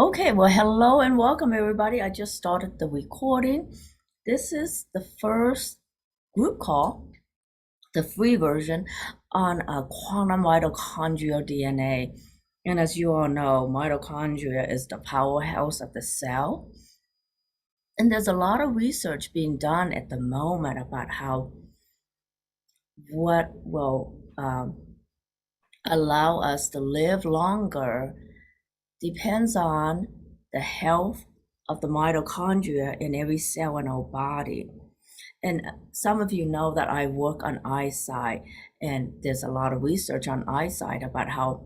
Okay, well, hello and welcome everybody. I just started the recording. This is the first group call, the free version on a quantum mitochondrial DNA. And as you all know, mitochondria is the powerhouse of the cell. And there's a lot of research being done at the moment about what will allow us to live longer depends on the health of the mitochondria in every cell in our body. And some of you know that I work on eyesight, and there's a lot of research on eyesight about how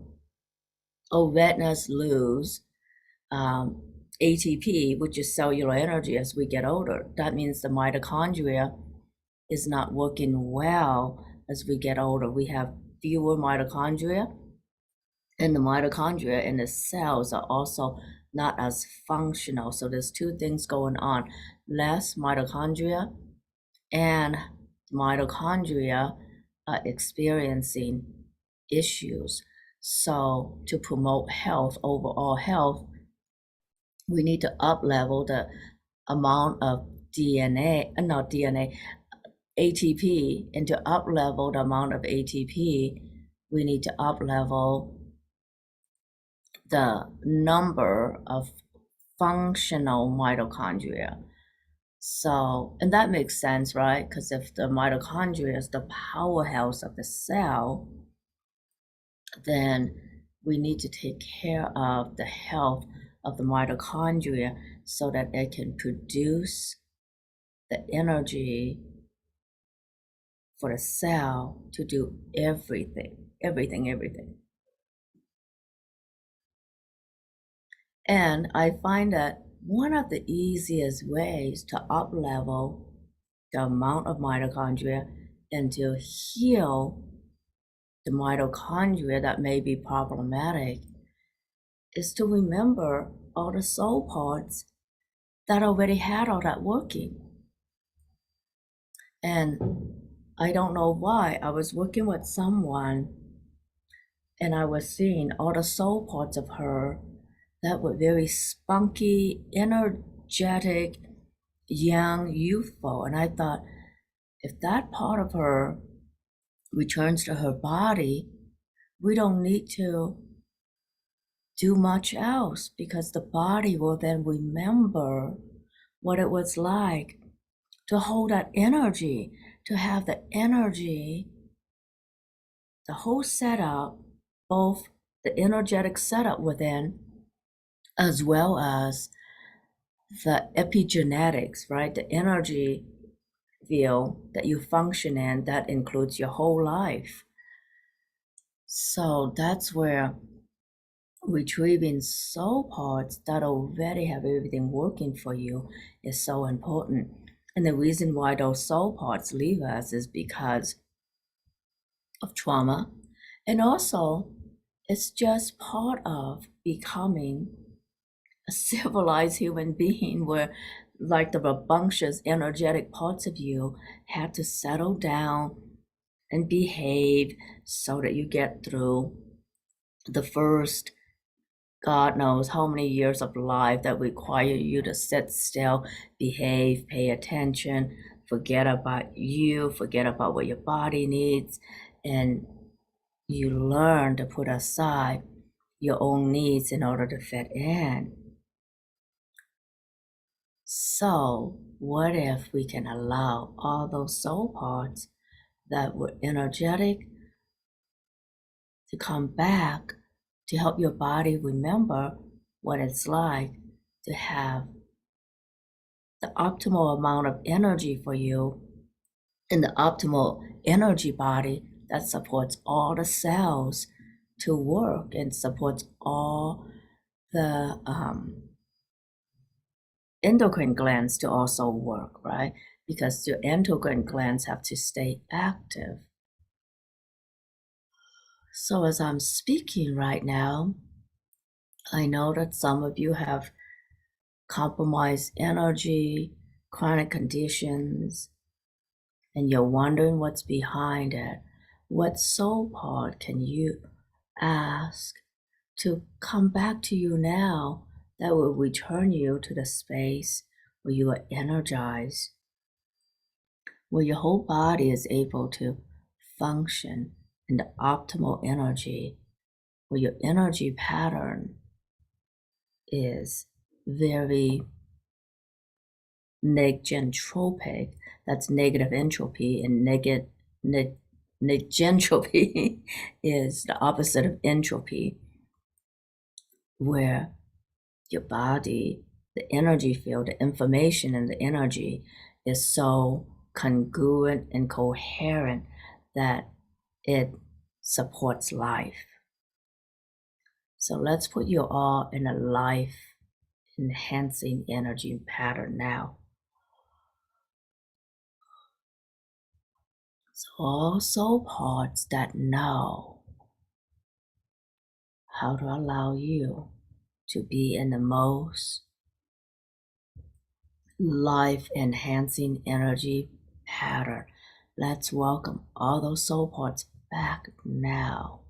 retinas lose ATP, which is cellular energy, as we get older. That means the mitochondria is not working well as we get older. We have fewer mitochondria, and the mitochondria in the cells are also not as functional. So there's two things going on: less mitochondria, and mitochondria are experiencing issues. So to promote health, overall health, we need to up level the amount of ATP, and to up level the amount of ATP, we need to up level the number of functional mitochondria. So, and that makes sense, right? Because if the mitochondria is the powerhouse of the cell, then we need to take care of the health of the mitochondria so that they can produce the energy for the cell to do everything. And I find that one of the easiest ways to up level the amount of mitochondria and to heal the mitochondria that may be problematic is to remember all the soul parts that already had all that working. And I don't know why. I was working with someone and I was seeing all the soul parts of her that were very spunky, energetic, young, youthful. And I thought, if that part of her returns to her body, we don't need to do much else, because the body will then remember what it was like to hold that energy, to have the energy, the whole setup, both the energetic setup within, as well as the epigenetics, right? The energy field that you function in, that includes your whole life. So that's where retrieving soul parts that already have everything working for you is so important. And the reason why those soul parts leave us is because of trauma. And also, it's just part of becoming a civilized human being, where like the rambunctious energetic parts of you have to settle down and behave so that you get through the first God knows how many years of life that require you to sit still, behave, pay attention, forget about you, forget about what your body needs, and you learn to put aside your own needs in order to fit in. So, what if we can allow all those soul parts that were energetic to come back to help your body remember what it's like to have the optimal amount of energy for you, and the optimal energy body that supports all the cells to work and supports all the endocrine glands to also work, right? Because your endocrine glands have to stay active. So as I'm speaking right now, I know that some of you have compromised energy, chronic conditions, and you're wondering what's behind it. What soul part can you ask to come back to you now that will return you to the space where you are energized, where your whole body is able to function in the optimal energy, where your energy pattern is very negentropic, that's negative entropy, and negentropy is the opposite of entropy, where your body, the energy field, the information and the energy is so congruent and coherent that it supports life. So let's put you all in a life enhancing energy pattern now. So all soul parts that know how to allow you to be in the most life enhancing energy pattern. Let's welcome all those soul parts back now.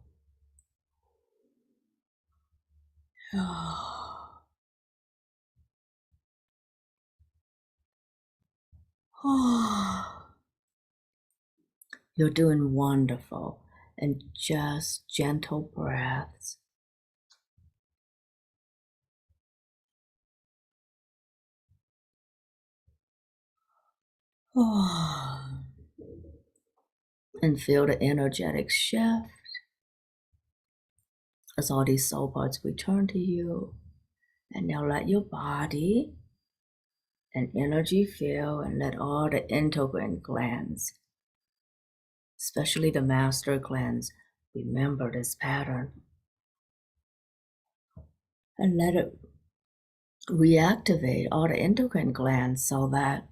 You're doing wonderful. And just gentle breaths. And feel the energetic shift as all these soul parts return to you. And now let your body and energy fill, and let all the endocrine glands, especially the master glands, remember this pattern. And let it reactivate all the endocrine glands so that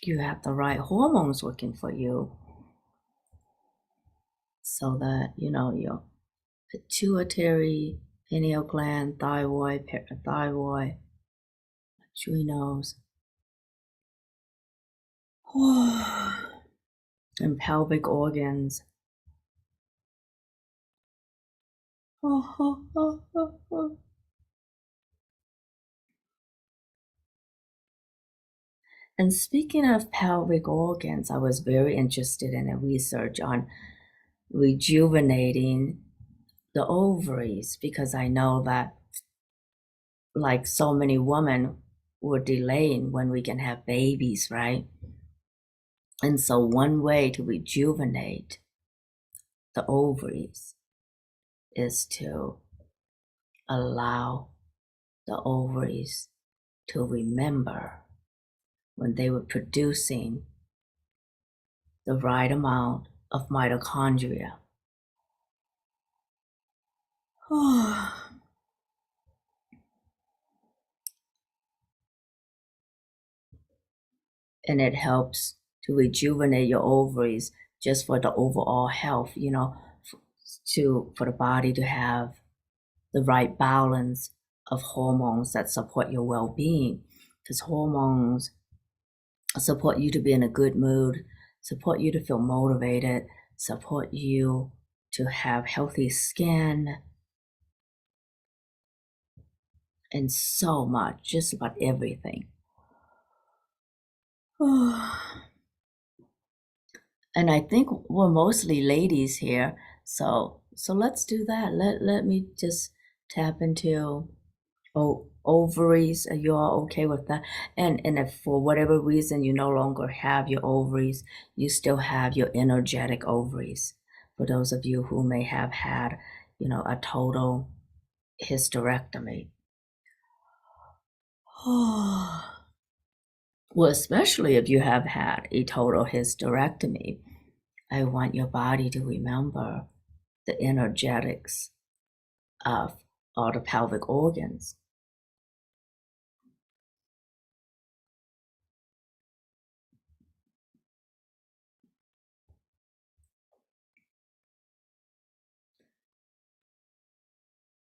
you have the right hormones working for you. So that, your pituitary, pineal gland, thyroid, parathyroid, adrenals, and pelvic organs. And speaking of pelvic organs, I was very interested in a research on rejuvenating the ovaries, because I know that, like so many women, we're delaying when we can have babies, right? And so one way to rejuvenate the ovaries is to allow the ovaries to remember when they were producing the right amount of mitochondria. And it helps to rejuvenate your ovaries just for the overall health, for the body to have the right balance of hormones that support your well-being. Because hormones support you to be in a good mood, support you to feel motivated, support you to have healthy skin, and so much, just about everything. And I think we're mostly ladies here, so let's do that. Let me just tap into ovaries. Are you all okay with that? And if for whatever reason you no longer have your ovaries, you still have your energetic ovaries. For those of you who may have had, a total hysterectomy. Well, especially if you have had a total hysterectomy, I want your body to remember the energetics of all the pelvic organs.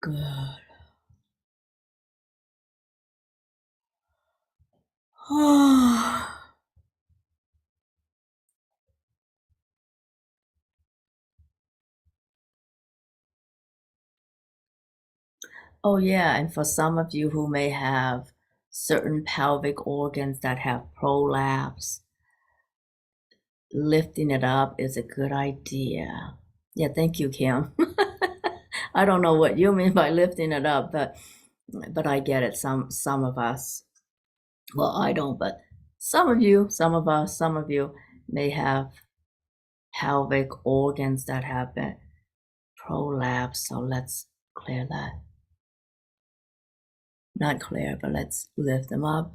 Good. Oh, yeah, and for some of you who may have certain pelvic organs that have prolapse, lifting it up is a good idea. Yeah, thank you, Kim. I don't know what you mean by lifting it up, but I get it. Some of us, well, I don't, but some of you, some of us, some of you may have pelvic organs that have been prolapsed. So let's clear that. Not clear, but let's lift them up.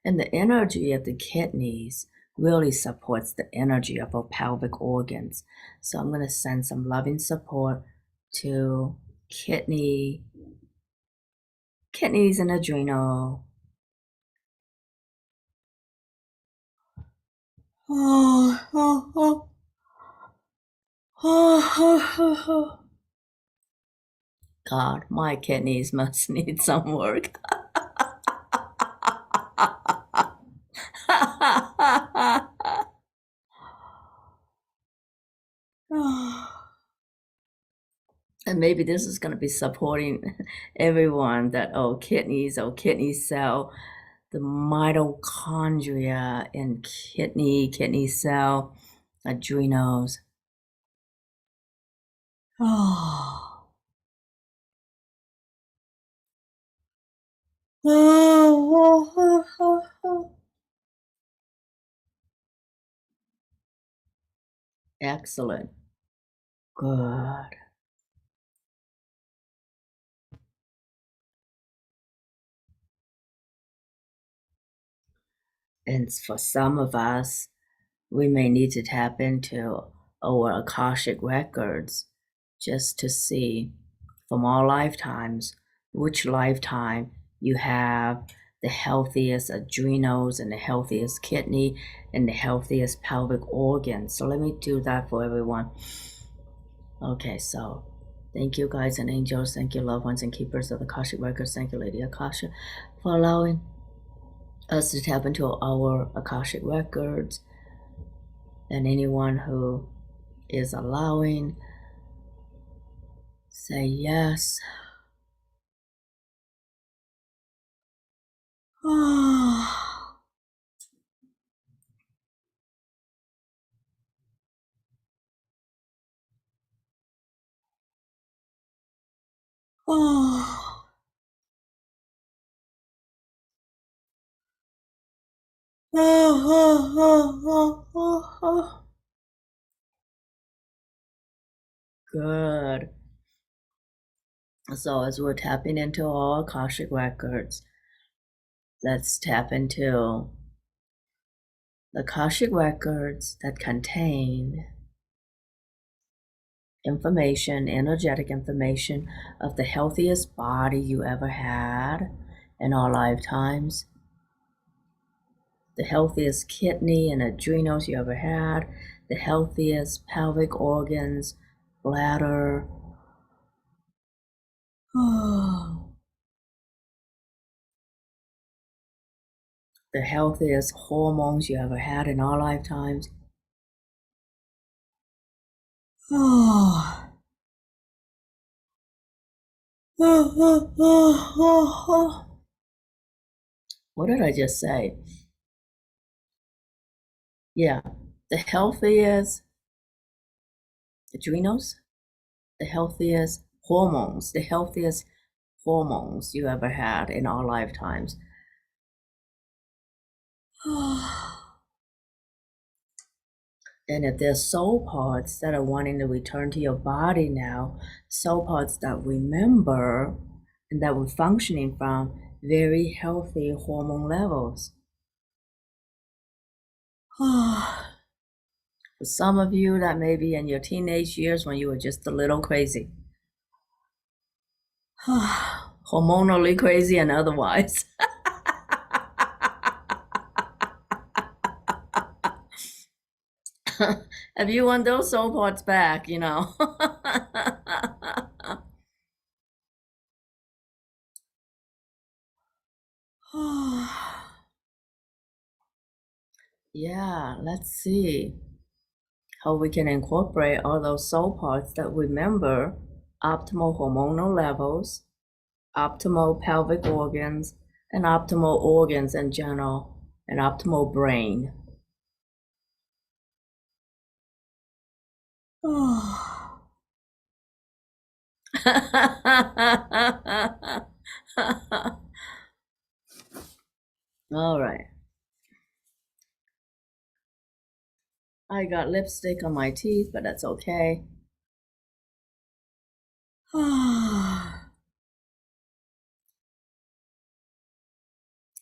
And the energy of the kidneys really supports the energy of our pelvic organs. So I'm going to send some loving support to kidneys and adrenal. God, my kidneys must need some work. And maybe this is going to be supporting everyone that, kidney cell, the mitochondria in kidney cell, adrenals. Excellent. Good. And for some of us, we may need to tap into our Akashic records just to see from our lifetimes which lifetime you have the healthiest adrenals and the healthiest kidney and the healthiest pelvic organ. So let me do that for everyone. Okay, so thank you, guys and angels. Thank you, loved ones and keepers of the Akashic records. Thank you, Lady Akasha, for allowing us to tap into our Akashic records. And anyone who is allowing, say yes. Good. So as we're tapping into all Akashic records, let's tap into the Akashic records that contain information, energetic information of the healthiest body you ever had in our lifetimes, the healthiest kidney and adrenals you ever had, the healthiest pelvic organs, bladder. The healthiest hormones you ever had in our lifetimes. What did I just say? Yeah, the healthiest adrenals, the healthiest hormones you ever had in our lifetimes. And if there's soul parts that are wanting to return to your body now, soul parts that remember and that were functioning from very healthy hormone levels. For some of you, that may be in your teenage years when you were just a little crazy. Hormonally crazy and otherwise. If you want those soul parts back, Yeah, let's see. how we can incorporate all those soul parts that remember optimal hormonal levels, optimal pelvic organs, and optimal organs in general, and optimal brain. All right. I got lipstick on my teeth, but that's okay.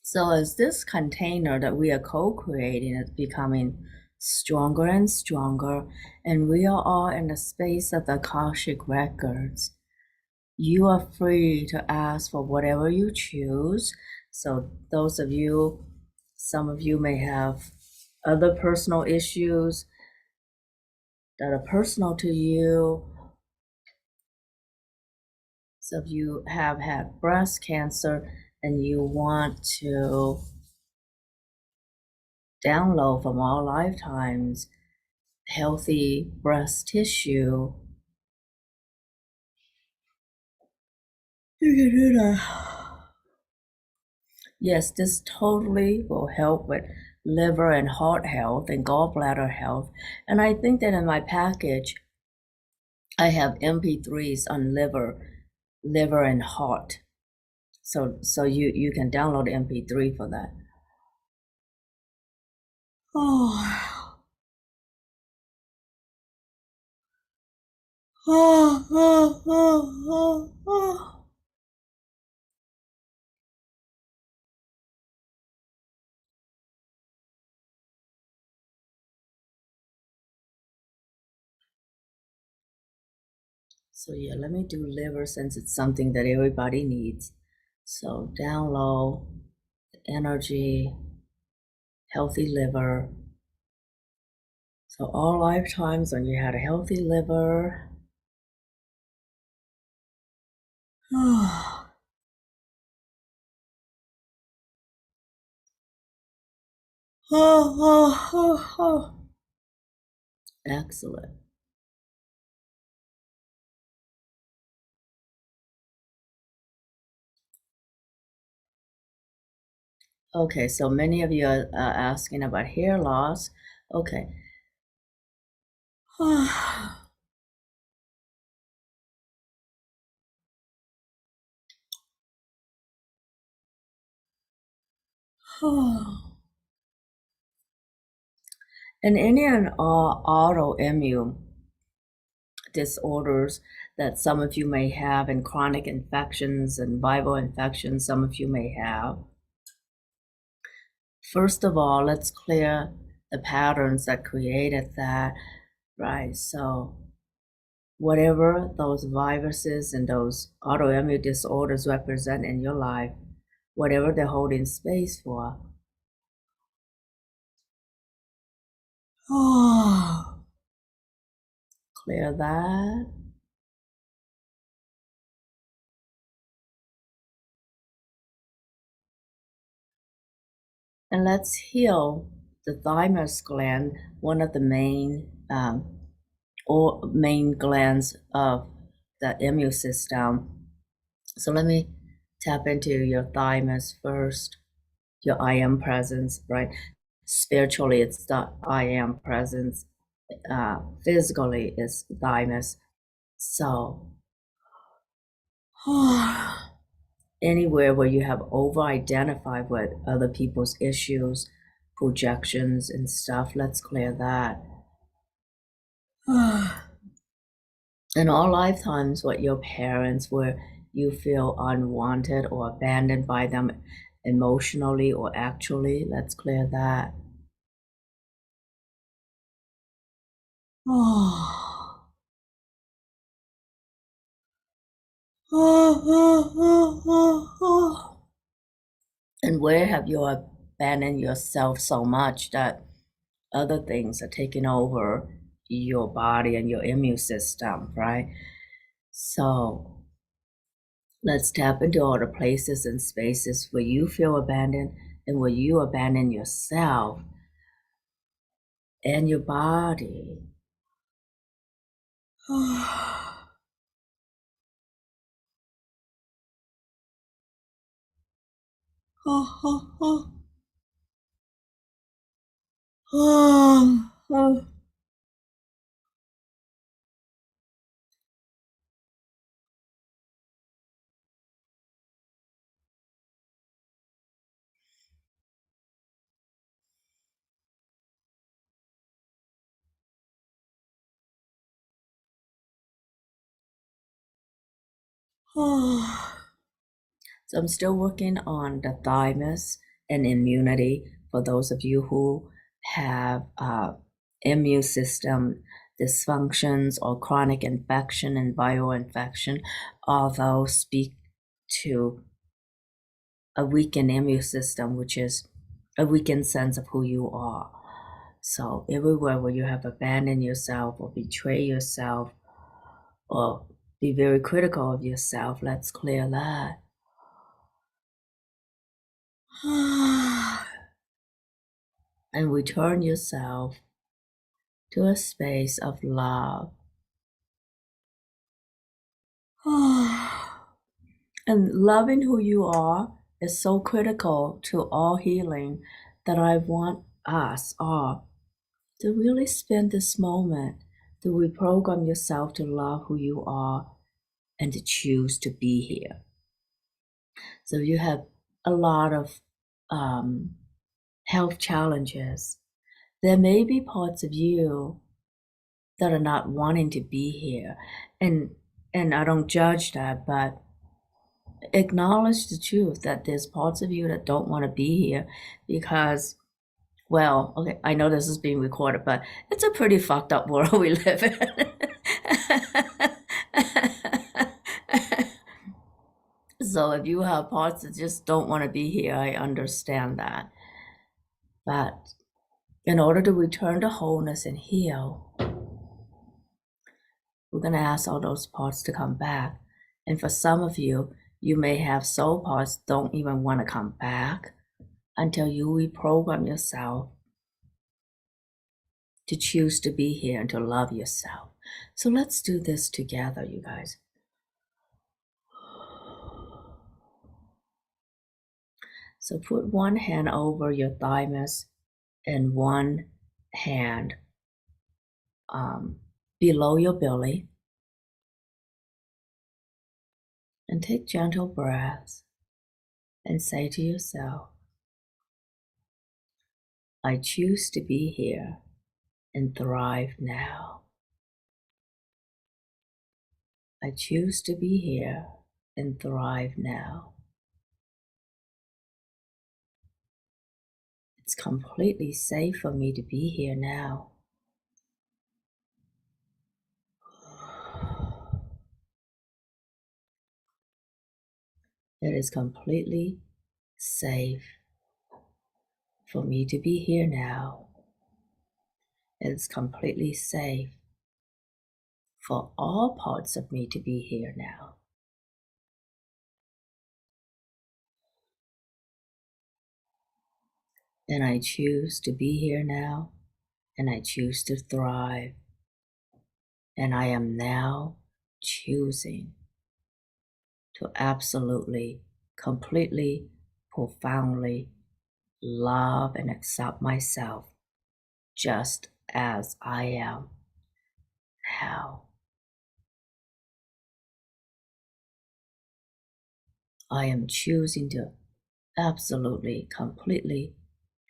So as this container that we are co-creating is becoming stronger and stronger, and we are all in the space of the Akashic records, you are free to ask for whatever you choose. So those of you, some of you may have other personal issues that are personal to you. So if you have had breast cancer and you want to download from all lifetimes healthy breast tissue, you can do that. Yes, this totally will help with liver and heart health and gallbladder health. And I think that in my package, I have MP3s on liver and heart. So you can download the MP3 for that. Oh. So yeah, let me do liver since it's something that everybody needs. So download energy, healthy liver. So all lifetimes when you had a healthy liver. Excellent. Okay, so many of you are asking about hair loss. Okay. And any autoimmune disorders that some of you may have, and chronic infections and viral infections some of you may have. First of all, let's clear the patterns that created that, right? So whatever those viruses and those autoimmune disorders represent in your life, whatever they're holding space for, clear that. And let's heal the thymus gland, one of the main glands of the immune system. So let me tap into your thymus first, your I am presence, right? Spiritually, it's the I am presence. Physically, it's thymus. So anywhere where you have over-identified with other people's issues, projections and stuff, let's clear that. In all lifetimes, what your parents were, you feel unwanted or abandoned by them emotionally or actually, let's clear that. And where have you abandoned yourself so much that other things are taking over your body and your immune system, right? So let's tap into all the places and spaces where you feel abandoned and where you abandon yourself and your body. So I'm still working on the thymus and immunity for those of you who have immune system dysfunctions or chronic infection and viral infection. All those speak to a weakened immune system, which is a weakened sense of who you are. So everywhere where you have abandoned yourself or betrayed yourself or be very critical of yourself, let's clear that. And return yourself to a space of love. And loving who you are is so critical to all healing that I want us all to really spend this moment to reprogram yourself to love who you are and to choose to be here. So you have a lot of health challenges. There may be parts of you that are not wanting to be here, and I don't judge that, but acknowledge the truth that there's parts of you that don't want to be here because, well, okay, I know this is being recorded, but it's a pretty fucked up world we live in. So if you have parts that just don't want to be here, I understand that. But in order to return to wholeness and heal, we're going to ask all those parts to come back. And for some of you, you may have soul parts don't even want to come back until you reprogram yourself to choose to be here and to love yourself. So let's do this together, you guys. So put one hand over your thymus and one hand below your belly, and take gentle breaths and say to yourself, I choose to be here and thrive now. I choose to be here and thrive now. It's completely safe for me to be here now. It is completely safe for me to be here now. It is completely safe for all parts of me to be here now. And I choose to be here now, and I choose to thrive. And I am now choosing to absolutely, completely, profoundly love and accept myself just as I am now. I am choosing to absolutely, completely,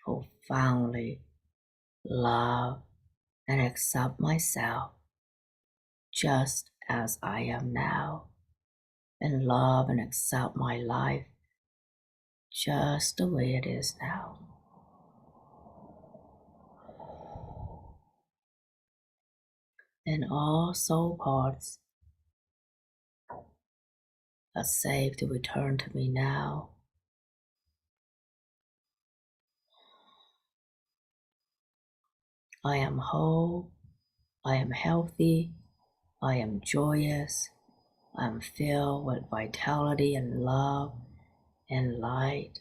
profoundly love and accept myself just as I am now, and love and accept my life just the way it is now. And all soul parts are safe to return to me now. I am whole, I am healthy, I am joyous, I am filled with vitality and love and light.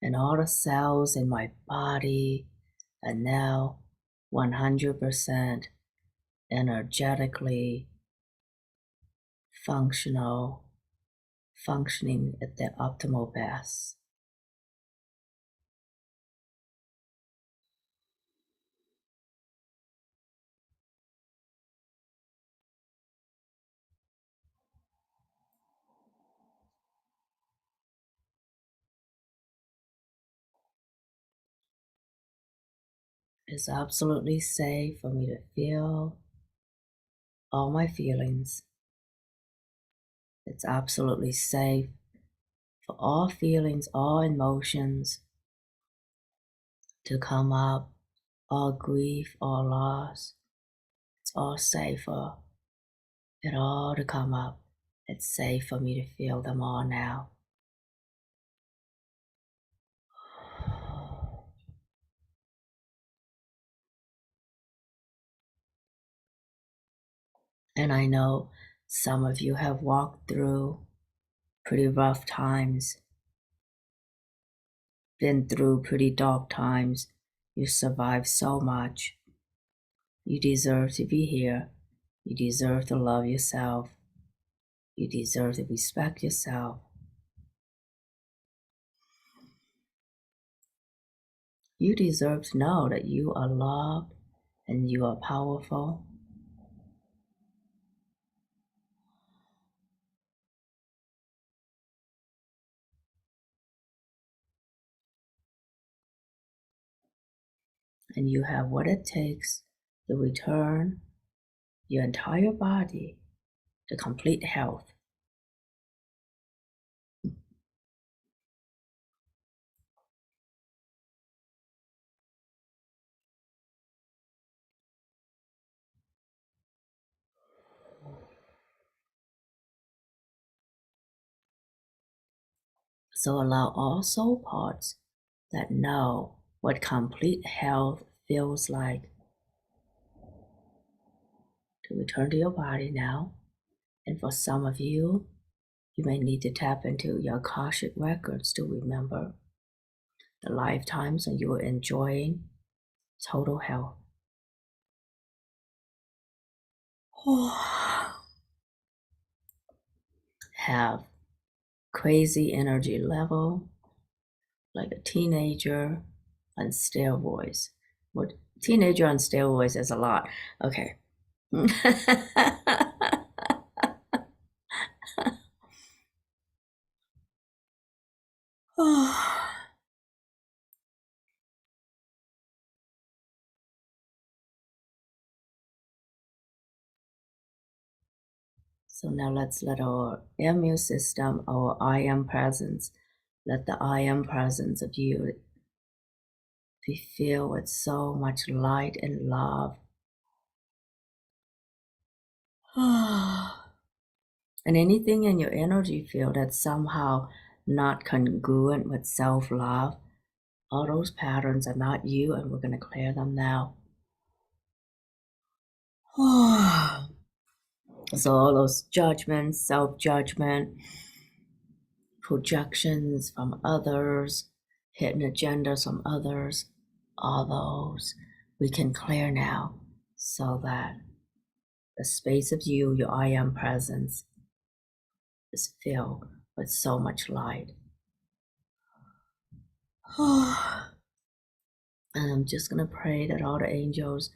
and all the cells in my body are now 100% energetically functioning at their optimal best. It's absolutely safe for me to feel all my feelings. It's absolutely safe for all feelings, all emotions to come up, all grief, all loss. It's all safe for it all to come up. It's safe for me to feel them all now. And I know some of you have walked through pretty rough times, been through pretty dark times. You survived so much. You deserve to be here. You deserve to love yourself. You deserve to respect yourself. You deserve to know that you are loved and you are powerful. And you have what it takes to return your entire body to complete health. So allow all soul parts that know what complete health feels like to return to your body now. And for some of you, you may need to tap into your Akashic records to remember the lifetimes when you were enjoying total health. Have crazy energy level like a teenager on steroids. What teenager on steroids is a lot. Okay. So now let's let our immune system, our I am presence, let the I am presence of you be filled with so much light and love. And anything in your energy field that's somehow not congruent with self-love, all those patterns are not you, and we're going to clear them now. So all those judgments, self-judgment, projections from others, hidden agendas from others, all those we can clear now so that the space of you, your I am presence, is filled with so much light. And I'm just going to pray that all the angels,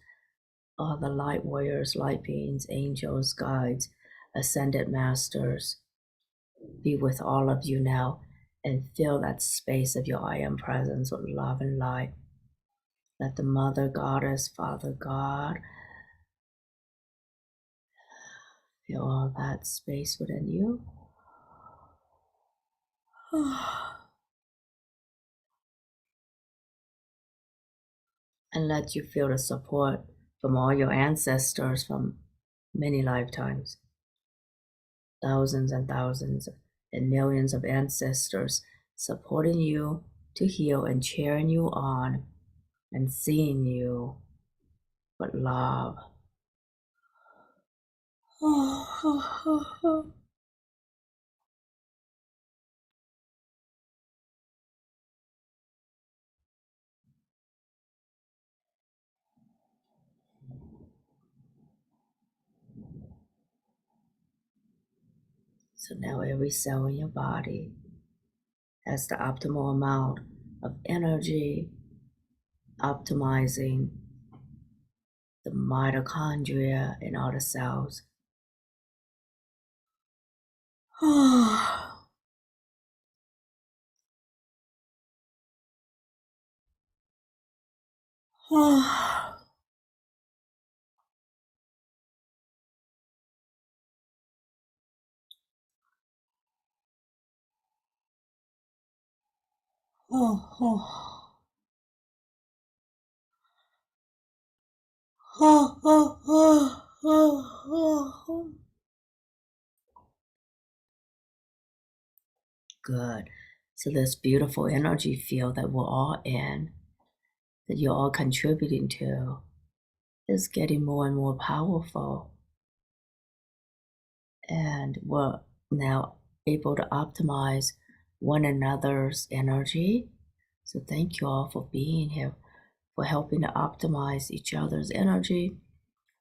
all the light warriors, light beings, angels, guides, ascended masters, be with all of you now and fill that space of your I am presence with love and light. Let the Mother Goddess, Father God, fill all that space within you. And let you feel the support from all your ancestors from many lifetimes. Thousands and thousands and millions of ancestors supporting you to heal and cheering you on and seeing you with love. So now every cell in your body has the optimal amount of energy, optimizing the mitochondria in all the cells. Good. So this beautiful energy field that we're all in, that you're all contributing to, is getting more and more powerful. And we're now able to optimize one another's energy. So thank you all for being here, for helping to optimize each other's energy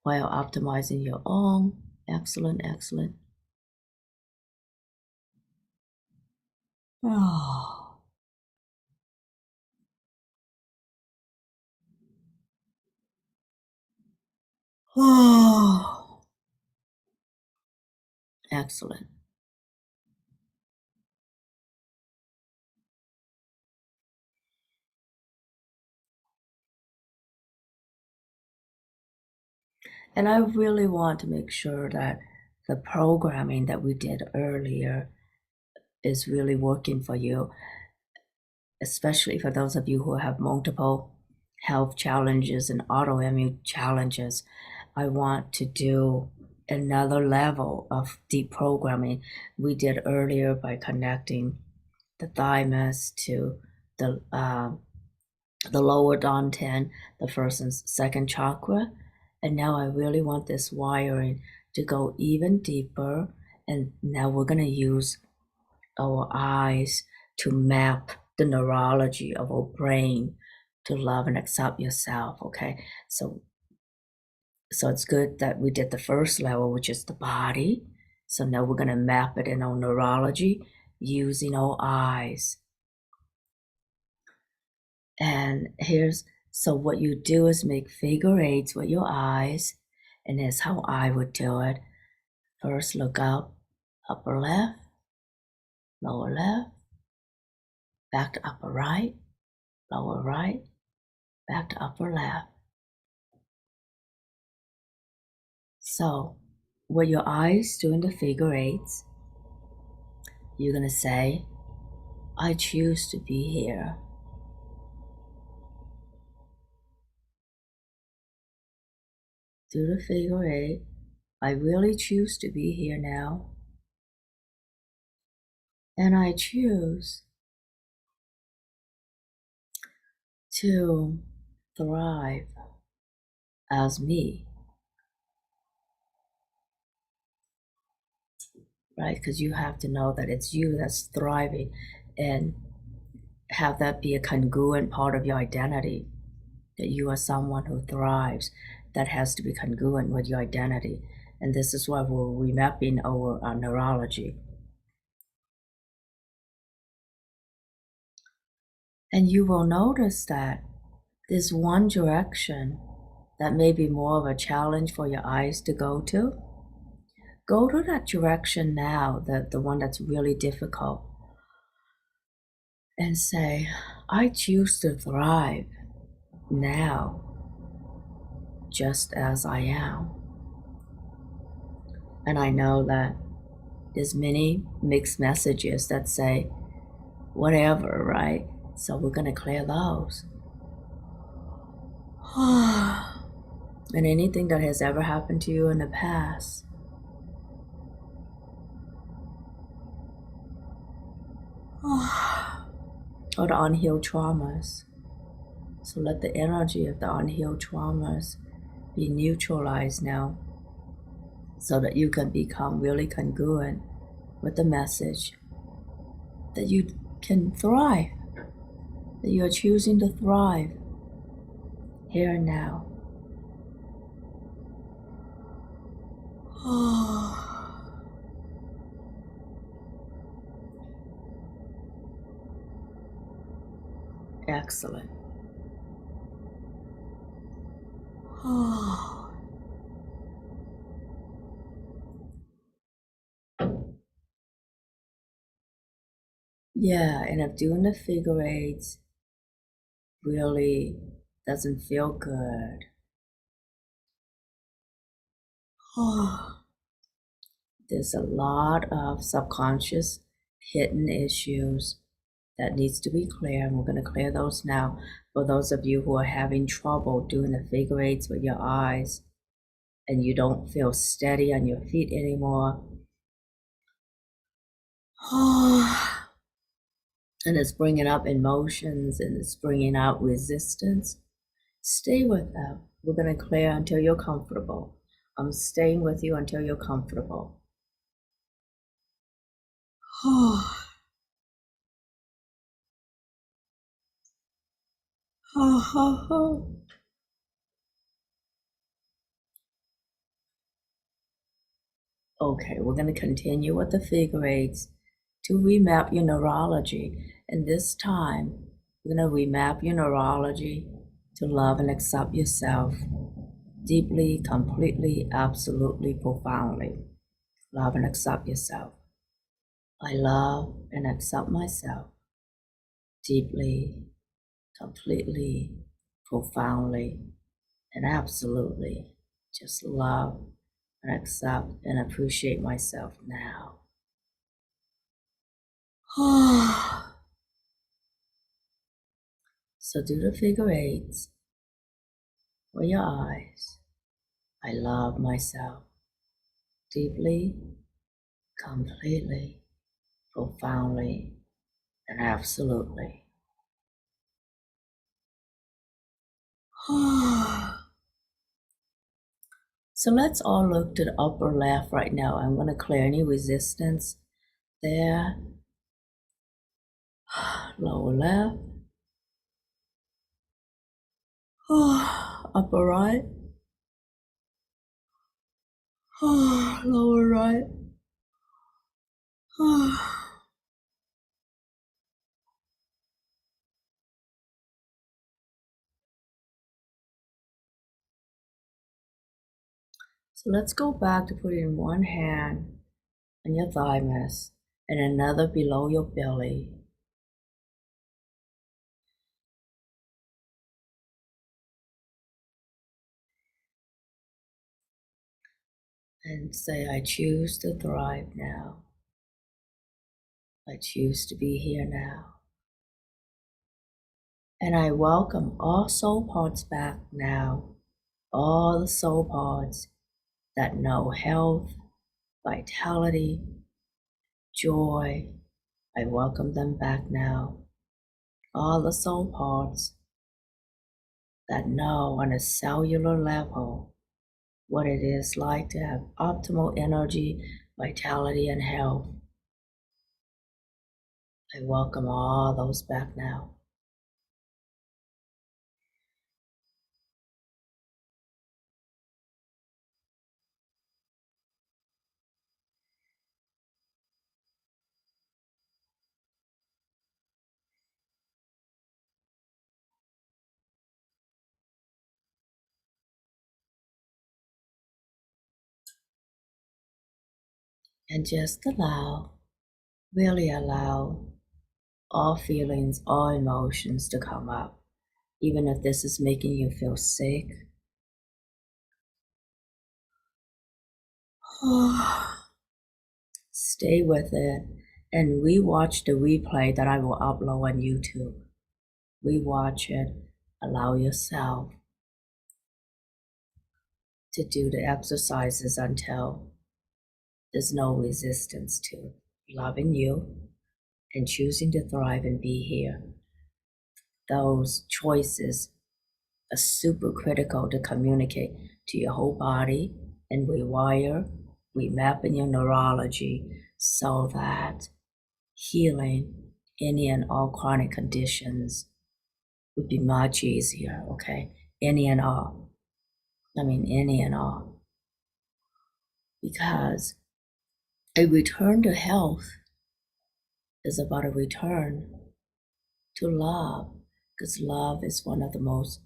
while optimizing your own. Excellent, excellent. Oh. Oh. Excellent. And I really want to make sure that the programming that we did earlier is really working for you, especially for those of you who have multiple health challenges and autoimmune challenges. I want to do another level of deprogramming we did earlier by connecting the thymus to the lower dantian, the first and second chakra. And now I really want this wiring to go even deeper. And now we're going to use our eyes to map the neurology of our brain to love and accept yourself. Okay. So it's good that we did the first level, which is the body. So now we're going to map it in our neurology using our eyes. And so what you do is make figure eights with your eyes, and that's how I would do it. First, look up, upper left, lower left, back to upper right, lower right, back to upper left. So with your eyes doing the figure eights, you're going to say, I choose to be here. Do the figure eight. I really choose to be here now. And I choose to thrive as me, right? Because you have to know that it's you that's thriving and have that be a congruent part of your identity, that you are someone who thrives. That has to be congruent with your identity. And this is why we're remapping our neurology. And you will notice that there's one direction that may be more of a challenge for your eyes to go to. Go to that direction now, the one that's really difficult, and say, I choose to thrive now, just as I am. And I know that there's many mixed messages that say whatever, right? So we're going to clear those. And anything that has ever happened to you in the past, or the unhealed traumas. So let the energy of the unhealed traumas be neutralized now, so that you can become really congruent with the message that you can thrive, that you are choosing to thrive here and now. Excellent. Yeah, and if doing the figure eights really doesn't feel good, there's a lot of subconscious hidden issues that needs to be clear, and we're going to clear those now. For those of you who are having trouble doing the figure eights with your eyes and you don't feel steady on your feet anymore, and it's bringing up emotions and it's bringing out resistance, stay with them. We're going to clear until you're comfortable. I'm staying with you until you're comfortable. Okay, we're going to continue with the figure eights to remap your neurology. And this time, we're going to remap your neurology to love and accept yourself deeply, completely, absolutely, profoundly. Love and accept yourself. I love and accept myself deeply, completely, profoundly, and absolutely. Just love and accept and appreciate myself now. So do the figure eights with your eyes. I love myself deeply, completely, profoundly, and absolutely. So let's all look to the upper left right now. I'm going to clear any resistance there. Lower left. Upper right. Lower right. So let's go back to putting one hand on your thymus and another below your belly. And say, I choose to thrive now. I choose to be here now. And I welcome all soul parts back now. All the soul parts that know health, vitality, joy. I welcome them back now. All the soul parts that know on a cellular level what it is like to have optimal energy, vitality, and health. I welcome all those back now. And just allow, really allow all feelings, all emotions to come up. Even if this is making you feel sick, stay with it and rewatch the replay that I will upload on YouTube. Rewatch it, allow yourself to do the exercises until there's no resistance to loving you and choosing to thrive and be here. Those choices are super critical to communicate to your whole body and rewire, remap in your neurology so that healing any and all chronic conditions would be much easier, okay? Any and all. Any and all. Because a return to health is about a return to love because love is one of the most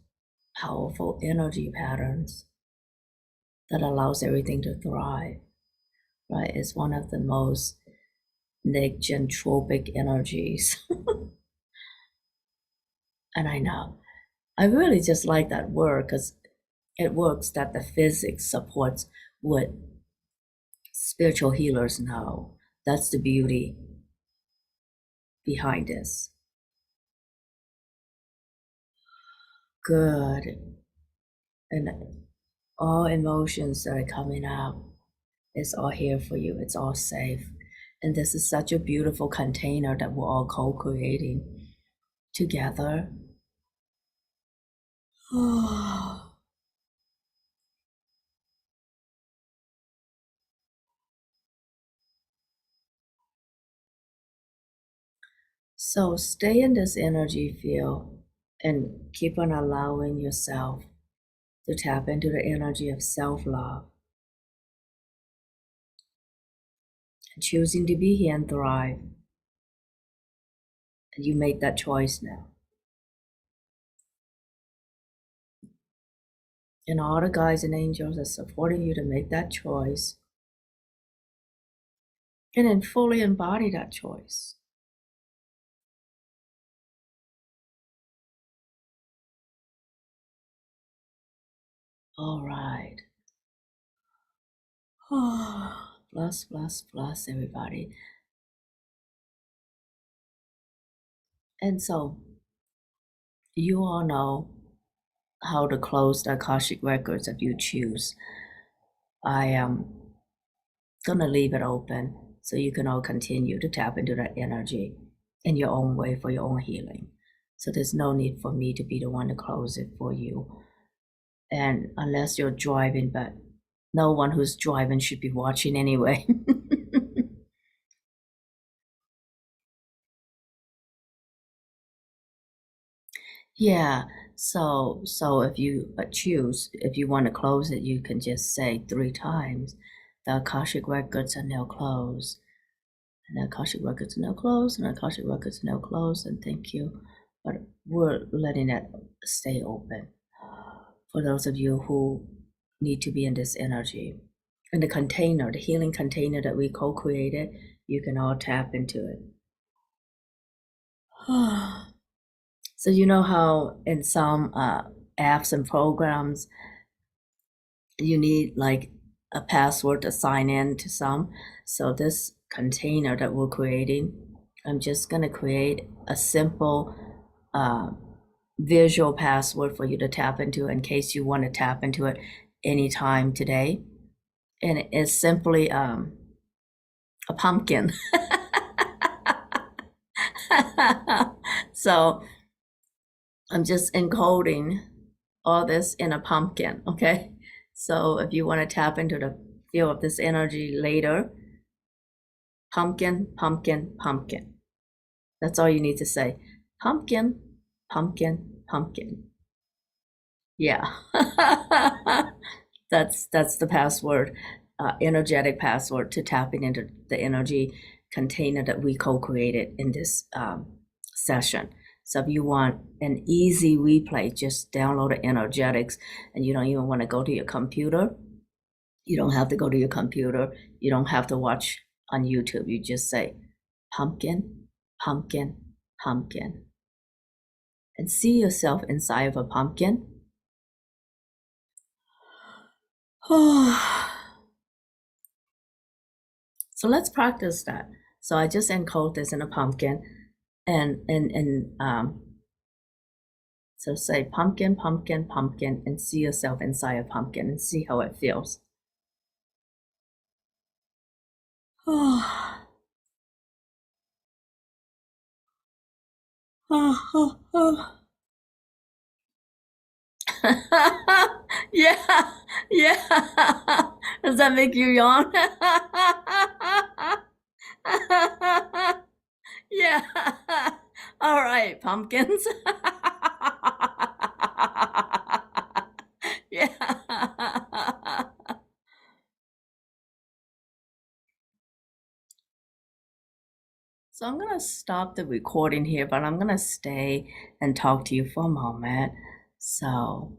powerful energy patterns that allows everything to thrive, right? It's one of the most negentropic energies. And I know, I really just like that word because it works that the physics supports what spiritual healers know. That's the beauty behind this. Good. And all emotions that are coming up, it's all here for you. It's all safe. And this is such a beautiful container that we're all co-creating together. So stay in this energy field and keep on allowing yourself to tap into the energy of self-love and choosing to be here and thrive. And you make that choice now. And all the guides and angels are supporting you to make that choice and then fully embody that choice. All right. Bless, bless, bless everybody. And so you all know how to close the Akashic records if you choose. I am gonna leave it open so you can all continue to tap into that energy in your own way for your own healing. So there's no need for me to be the one to close it for you. And unless you're driving, but no one who's driving should be watching anyway. Yeah, so if you choose, if you want to close it, you can just say 3 times, the Akashic records are now closed, and the Akashic records are now closed, and the Akashic records are now closed, and thank you. But we're letting it stay open for those of you who need to be in this energy. And the container, the healing container that we co-created, you can all tap into it. So you know how in some apps and programs, you need like a password to sign in to some. So this container that we're creating, I'm just gonna create a simple visual password for you to tap into in case you want to tap into it anytime today. And it's simply a pumpkin. So I'm just encoding all this in a pumpkin, okay? So if you want to tap into the feel of this energy later, pumpkin, pumpkin, pumpkin. That's all you need to say. Pumpkin, pumpkin, pumpkin. Yeah. That's the password, energetic password to tapping into the energy container that we co-created in this session. So if you want an easy replay, just download the energetics, and you don't even want to go to your computer. You don't have to go to your computer. You don't have to watch on YouTube. You just say pumpkin, pumpkin, pumpkin, and see yourself inside of a pumpkin. So let's practice that. So I just encode this in a pumpkin, and so say pumpkin, pumpkin, pumpkin, and see yourself inside a pumpkin and see how it feels. Yeah, yeah. Does that make you yawn? Yeah. All right, pumpkins. Yeah. So I'm gonna stop the recording here, but I'm gonna stay and talk to you for a moment. So